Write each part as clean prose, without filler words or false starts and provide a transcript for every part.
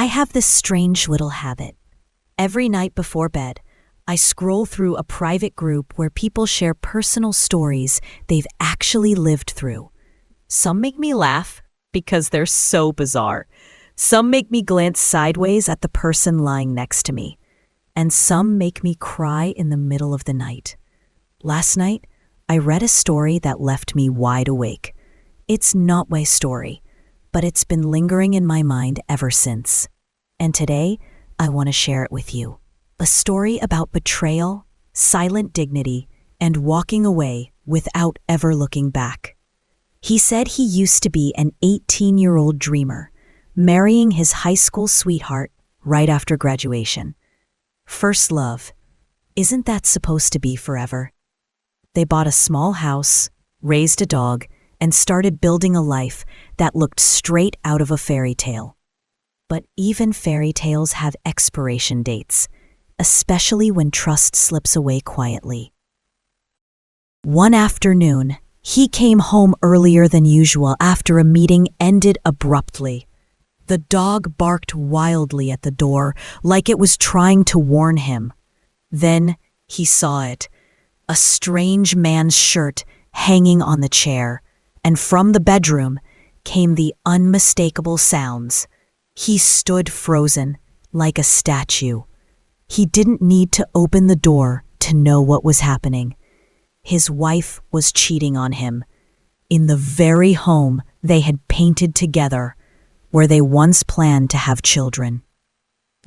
I have this strange little habit. Every night before bed, I scroll through a private group where people share personal stories they've actually lived through. Some make me laugh because they're so bizarre. Some make me glance sideways at the person lying next to me. And some make me cry in the middle of the night. Last night, I read a story that left me wide awake. It's not my story, but it's been lingering in my mind ever since. And today, I want to share it with you. A story about betrayal, silent dignity, and walking away without ever looking back. He said he used to be an 18-year-old dreamer, marrying his high school sweetheart right after graduation. First love. Isn't that supposed to be forever? They bought a small house, raised a dog, and started building a life that looked straight out of a fairy tale. But even fairy tales have expiration dates, especially when trust slips away quietly. One afternoon, he came home earlier than usual after a meeting ended abruptly. The dog barked wildly at the door, like it was trying to warn him. Then he saw it, a strange man's shirt hanging on the chair, and from the bedroom came the unmistakable sounds. He stood frozen, like a statue. He didn't need to open the door to know what was happening. His wife was cheating on him, in the very home they had painted together, where they once planned to have children.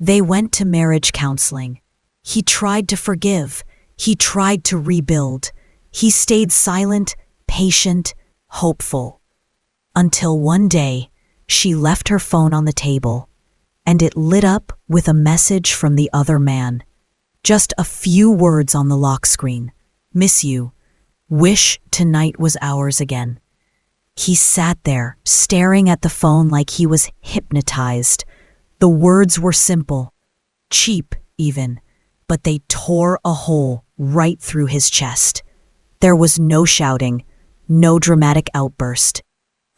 They went to marriage counseling. He tried to forgive. He tried to rebuild. He stayed silent, patient, hopeful. Until one day, she left her phone on the table, and it lit up with a message from the other man. Just a few words on the lock screen. Miss you. Wish tonight was ours again. He sat there, staring at the phone like he was hypnotized. The words were simple, cheap even, but they tore a hole right through his chest. There was no shouting, no dramatic outburst,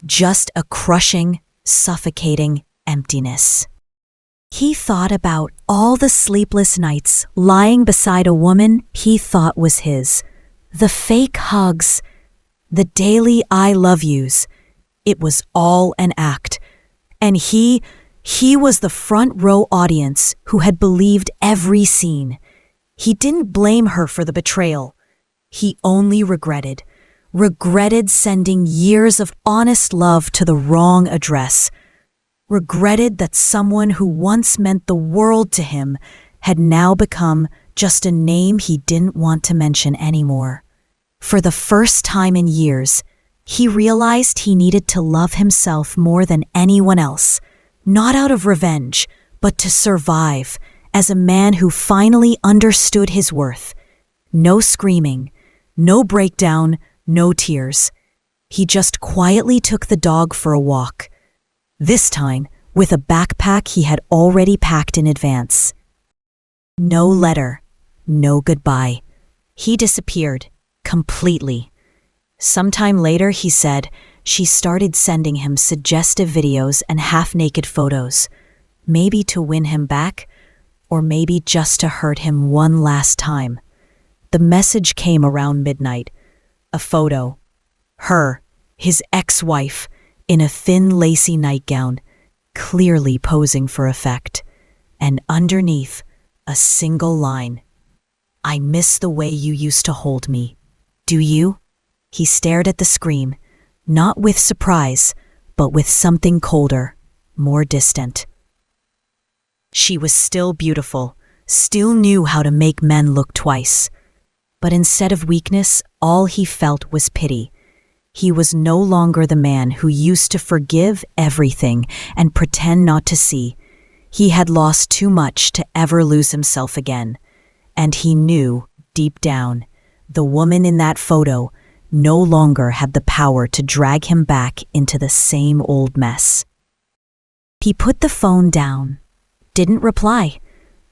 just a crushing, suffocating emptiness. He thought about all the sleepless nights lying beside a woman he thought was his, the fake hugs, the daily I love yous. It was all an act. And he was the front row audience who had believed every scene. He didn't blame her for the betrayal. He only regretted sending years of honest love to the wrong address. Regretted that someone who once meant the world to him had now become just a name he didn't want to mention anymore. For the first time in years, he realized he needed to love himself more than anyone else, not out of revenge, but to survive as a man who finally understood his worth. No screaming, no breakdown, no tears. He just quietly took the dog for a walk, this time with a backpack he had already packed in advance. No letter, no goodbye. He disappeared. Completely. Sometime later, he said, she started sending him suggestive videos and half-naked photos, maybe to win him back, or maybe just to hurt him one last time. The message came around midnight. A photo. Her, his ex-wife, in a thin, lacy nightgown, clearly posing for effect. And underneath, a single line. I miss the way you used to hold me. Do you? He stared at the screen, not with surprise, but with something colder, more distant. She was still beautiful, still knew how to make men look twice. But instead of weakness, all he felt was pity. He was no longer the man who used to forgive everything and pretend not to see. He had lost too much to ever lose himself again. And he knew, deep down, the woman in that photo no longer had the power to drag him back into the same old mess. He put the phone down, didn't reply.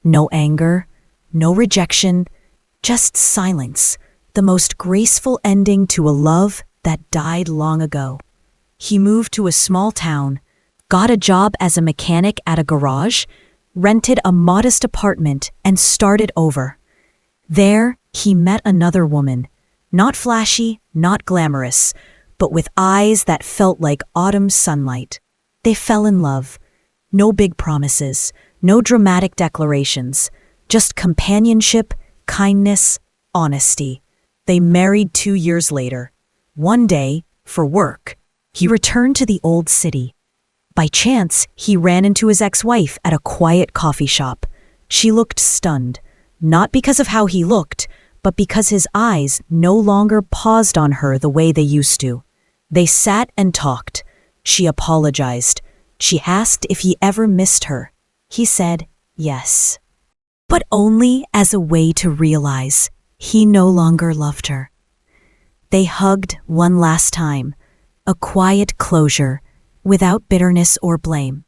No anger, no rejection, just silence, the most graceful ending to a love that died long ago. He moved to a small town, got a job as a mechanic at a garage, rented a modest apartment, and started over. There, he met another woman, not flashy, not glamorous, but with eyes that felt like autumn sunlight. They fell in love. No big promises, no dramatic declarations, just companionship, kindness, honesty. They married 2 years later. One day, for work, he returned to the old city. By chance, he ran into his ex-wife at a quiet coffee shop. She looked stunned, not because of how he looked, but because his eyes no longer paused on her the way they used to. They sat and talked. She apologized. She asked if he ever missed her. He said yes, but only as a way to realize he no longer loved her. They hugged one last time, a quiet closure, without bitterness or blame.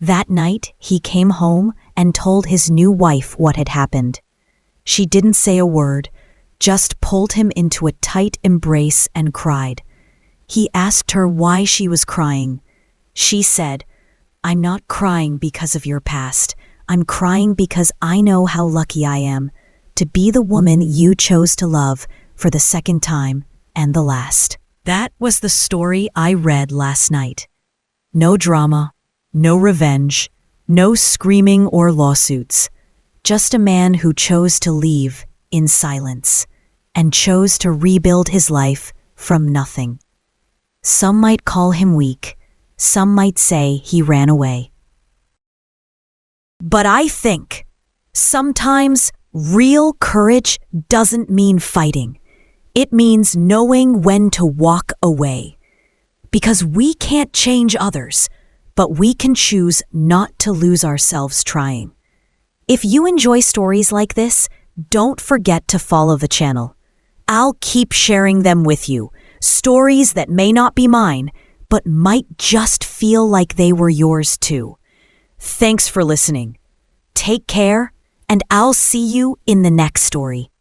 That night, he came home and told his new wife what had happened. She didn't say a word, just pulled him into a tight embrace and cried. He asked her why she was crying. She said, "I'm not crying because of your past. I'm crying because I know how lucky I am to be the woman you chose to love for the second time and the last." That was the story I read last night. No drama, no revenge, no screaming or lawsuits. Just a man who chose to leave in silence and chose to rebuild his life from nothing. Some might call him weak. Some might say he ran away. But I think sometimes real courage doesn't mean fighting. It means knowing when to walk away. Because we can't change others, but we can choose not to lose ourselves trying. If you enjoy stories like this, don't forget to follow the channel. I'll keep sharing them with you. Stories that may not be mine, but might just feel like they were yours too. Thanks for listening. Take care, and I'll see you in the next story.